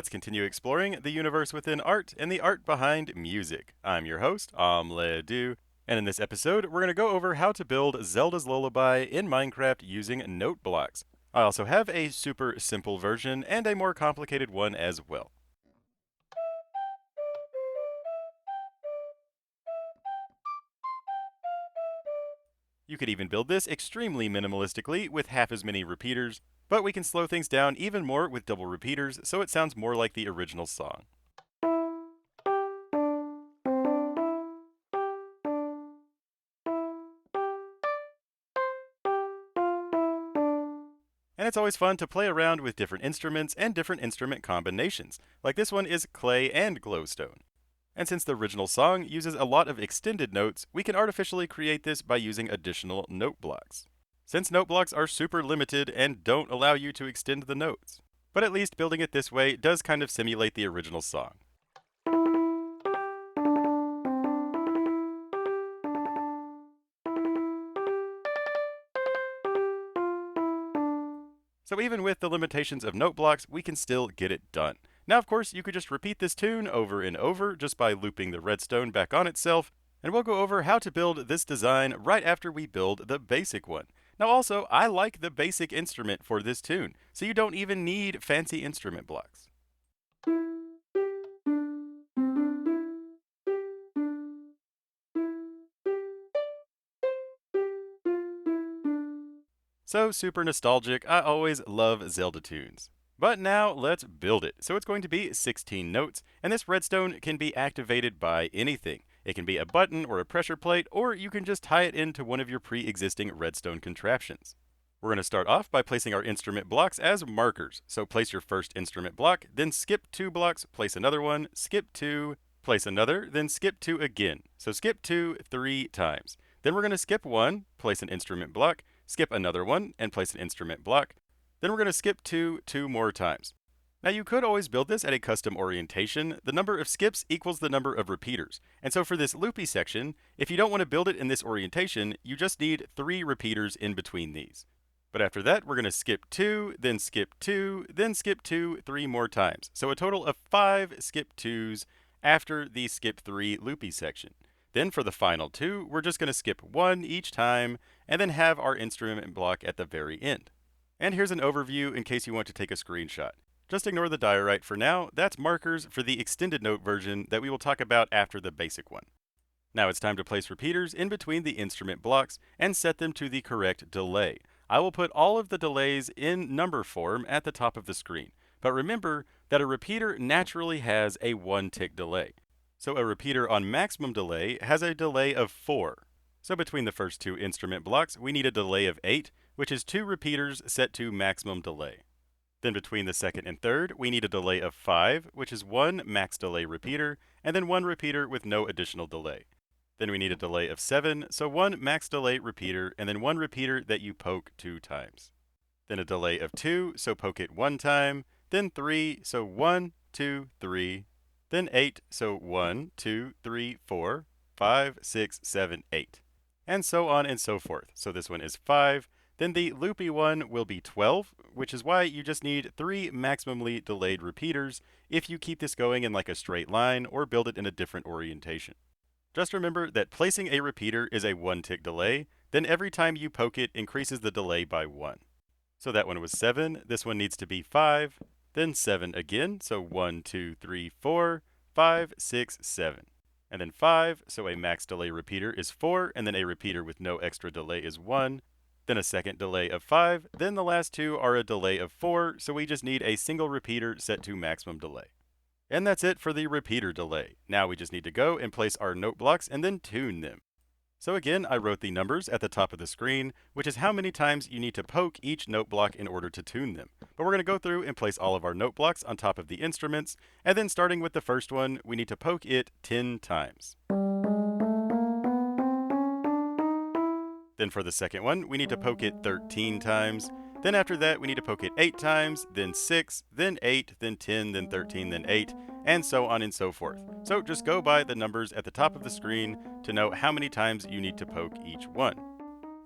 let's continue exploring the universe within art and the art behind music. I'm your host, OmLedu, and in this episode, we're going to go over how to build Zelda's Lullaby in Minecraft using note blocks. I also have a super simple version and a more complicated one as well. You could even build this extremely minimalistically with half as many repeaters, but we can slow things down even more with double repeaters so it sounds more like the original song. And it's always fun to play around with different instruments and different instrument combinations, like this one is clay and glowstone. And since the original song uses a lot of extended notes, we can artificially create this by using additional note blocks. Since note blocks are super limited and don't allow you to extend the notes. But at least building it this way does kind of simulate the original song. So even with the limitations of note blocks, we can still get it done. Now, of course, you could just repeat this tune over and over just by looping the redstone back on itself, and we'll go over how to build this design right after we build the basic one. Now also, I like the basic instrument for this tune, so you don't even need fancy instrument blocks. So super nostalgic, I always love Zelda tunes. But now let's build it. So it's going to be 16 notes, and this redstone can be activated by anything. It can be a button or a pressure plate, or you can just tie it into one of your pre-existing redstone contraptions. We're going to start off by placing our instrument blocks as markers. So place your first instrument block, then skip 2 blocks, place another one, skip 2, place another, then skip 2 again. So skip 2 3 times. Then we're going to skip 1, place an instrument block, skip another one, and place an instrument block. Then we're going to skip 2 more times. Now you could always build this at a custom orientation. The number of skips equals the number of repeaters. And so for this loopy section, if you don't want to build it in this orientation, you just need 3 repeaters in between these. But after that, we're going to skip 2, then skip 2, then skip 2 3 more times. So a total of 5 skip 2s after the skip 3 loopy section. Then for the final 2, we're just going to skip 1 each time, and then have our instrument block at the very end. And here's an overview in case you want to take a screenshot. Just ignore the diorite for now. That's markers for the extended note version that we will talk about after the basic one. Now it's time to place repeaters in between the instrument blocks and set them to the correct delay. I will put all of the delays in number form at the top of the screen. But remember that a repeater naturally has a 1 tick delay. So a repeater on maximum delay has a delay of 4. So between the first 2 instrument blocks, we need a delay of 8, which is 2 repeaters set to maximum delay. Then between the second and third, we need a delay of 5, which is 1 max delay repeater, and then 1 repeater with no additional delay. Then we need a delay of 7, so 1 max delay repeater, and then 1 repeater that you poke 2 times. Then a delay of 2, so poke it 1 time, then 3, so 1, 2, 3, then 8, so 1, 2, 3, 4, 5, 6, 7, 8. And so on and so forth. So this one is 5. Then the loopy one will be 12, which is why you just need 3 maximally delayed repeaters if you keep this going in like a straight line or build it in a different orientation. Just remember that placing a repeater is a 1 tick delay, then every time you poke it increases the delay by 1. So that one was 7, this one needs to be 5, then 7 again, so 1, 2, 3, 4, 5, 6, 7. And then 5, so a max delay repeater is 4, and then a repeater with no extra delay is 1. Then a second delay of 5, then the last 2 are a delay of 4, so we just need a single repeater set to maximum delay. And that's it for the repeater delay. Now we just need to go and place our note blocks and then tune them. So again, I wrote the numbers at the top of the screen, which is how many times you need to poke each note block in order to tune them. But we're going to go through and place all of our note blocks on top of the instruments, and then starting with the first one, we need to poke it 10 times. Then for the second one, we need to poke it 13 times. Then after that, we need to poke it 8 times, then 6, then 8, then 10, then 13, then 8, and so on and so forth. So just go by the numbers at the top of the screen to know how many times you need to poke each one.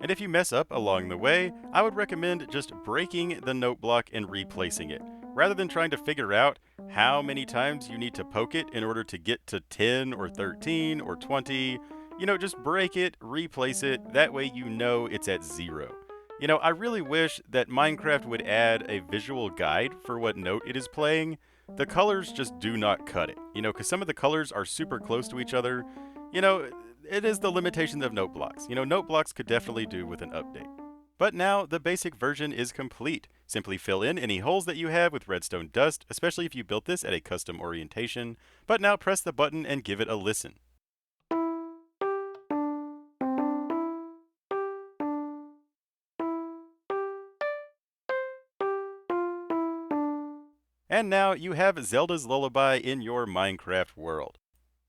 And if you mess up along the way, I would recommend just breaking the note block and replacing it. rather than trying to figure out how many times you need to poke it in order to get to 10 or 13 or 20, just break it, replace it, that way you know it's at 0. I really wish that Minecraft would add a visual guide for what note it is playing. The colors just do not cut it, because some of the colors are super close to each other. It is the limitations of note blocks. Note blocks could definitely do with an update. But now the basic version is complete. Simply fill in any holes that you have with redstone dust, especially if you built this at a custom orientation. But now press the button and give it a listen. And now you have Zelda's Lullaby in your Minecraft world.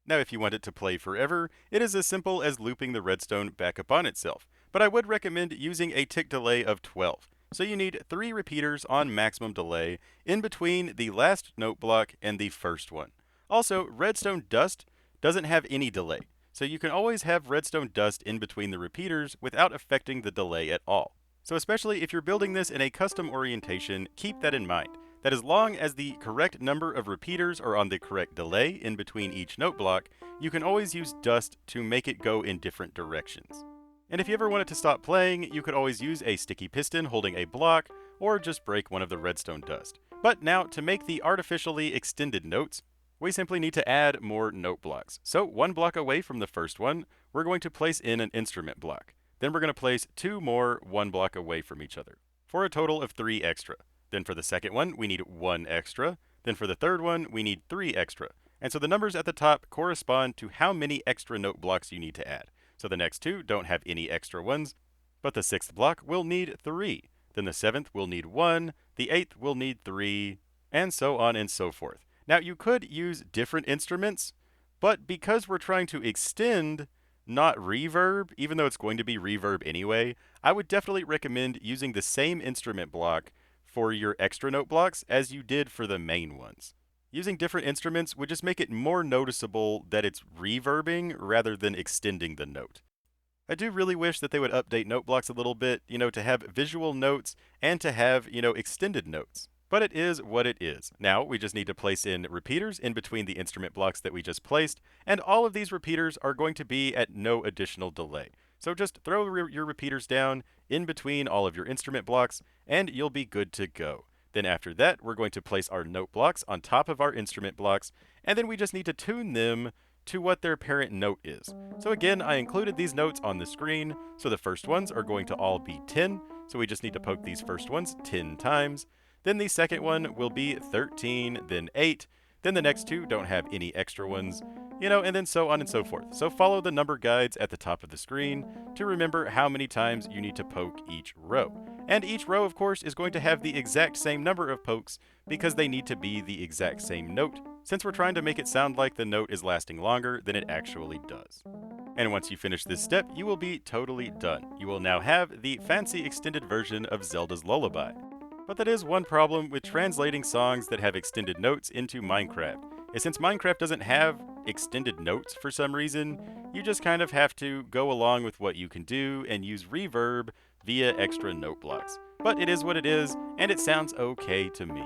Now if you want it to play forever, it is as simple as looping the redstone back upon itself, but I would recommend using a tick delay of 12. So you need 3 repeaters on maximum delay in between the last note block and the first one. Also, redstone dust doesn't have any delay, so you can always have redstone dust in between the repeaters without affecting the delay at all. So especially if you're building this in a custom orientation, keep that in mind, that as long as the correct number of repeaters are on the correct delay in between each note block, you can always use dust to make it go in different directions. And if you ever want it to stop playing, you could always use a sticky piston holding a block, or just break one of the redstone dust. But now, to make the artificially extended notes, we simply need to add more note blocks. So 1 block away from the first one, we're going to place in an instrument block. Then we're going to place 2 more 1 block away from each other, for a total of 3 extra. Then for the second one, we need 1 extra. Then for the third one, we need 3 extra. And so the numbers at the top correspond to how many extra note blocks you need to add. So the next 2 don't have any extra ones, but the 6th block will need 3. Then the 7th will need 1, the 8th will need 3, and so on and so forth. Now you could use different instruments, but because we're trying to extend, not reverb, even though it's going to be reverb anyway, I would definitely recommend using the same instrument block for your extra note blocks as you did for the main ones. Using different instruments would just make it more noticeable that it's reverbing rather than extending the note. I do really wish that they would update note blocks a little bit, to have visual notes and to have, extended notes. But it is what it is. Now we just need to place in repeaters in between the instrument blocks that we just placed, and all of these repeaters are going to be at no additional delay. So just throw your repeaters down in between all of your instrument blocks, and you'll be good to go. Then after that, we're going to place our note blocks on top of our instrument blocks, and then we just need to tune them to what their parent note is. So again, I included these notes on the screen, so the first ones are going to all be 10, so we just need to poke these first ones 10 times. Then the second one will be 13, then 8, then the next 2 don't have any extra ones, and then so on and so forth. So follow the number guides at the top of the screen to remember how many times you need to poke each row. And each row, of course, is going to have the exact same number of pokes because they need to be the exact same note, since we're trying to make it sound like the note is lasting longer than it actually does. And once you finish this step, you will be totally done. You will now have the fancy extended version of Zelda's Lullaby. But that is one problem with translating songs that have extended notes into Minecraft, is since Minecraft doesn't have extended notes for some reason, you just kind of have to go along with what you can do and use reverb via extra note blocks. But it is what it is, and it sounds okay to me.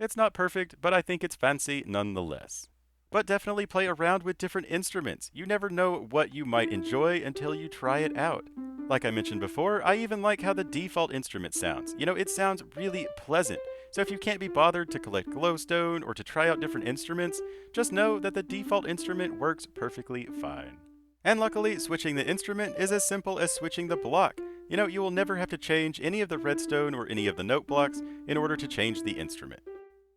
It's not perfect, but I think it's fancy nonetheless. But definitely play around with different instruments. You never know what you might enjoy until you try it out. Like I mentioned before, I even like how the default instrument sounds. It sounds really pleasant. So if you can't be bothered to collect glowstone or to try out different instruments, just know that the default instrument works perfectly fine. And luckily, switching the instrument is as simple as switching the block. You will never have to change any of the redstone or any of the note blocks in order to change the instrument.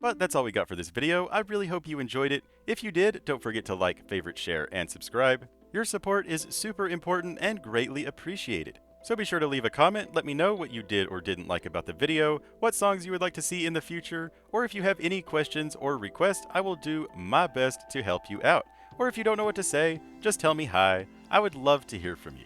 But that's all we got for this video. I really hope you enjoyed it. If you did, don't forget to like, favorite, share, and subscribe. Your support is super important and greatly appreciated. So be sure to leave a comment, let me know what you did or didn't like about the video, what songs you would like to see in the future, or if you have any questions or requests, I will do my best to help you out. Or if you don't know what to say, just tell me hi. I would love to hear from you.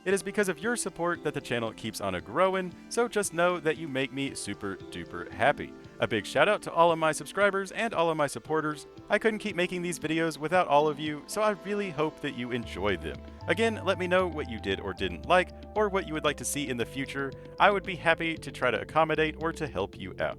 It is because of your support that the channel keeps on growing, so just know that you make me super duper happy. A big shout out to all of my subscribers and all of my supporters. I couldn't keep making these videos without all of you, so I really hope that you enjoyed them. Again, let me know what you did or didn't like, or what you would like to see in the future. I would be happy to try to accommodate or to help you out.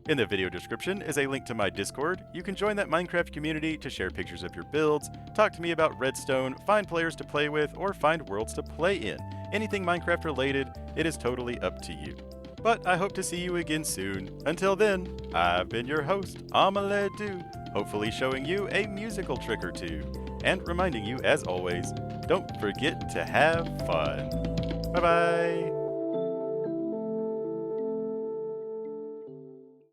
In the video description is a link to my Discord. You can join that Minecraft community to share pictures of your builds, talk to me about Redstone, find players to play with, or find worlds to play in. Anything Minecraft related, it is totally up to you. But I hope to see you again soon. Until then, I've been your host, OmLedu, hopefully showing you a musical trick or two, and reminding you, as always, don't forget to have fun. Bye-bye!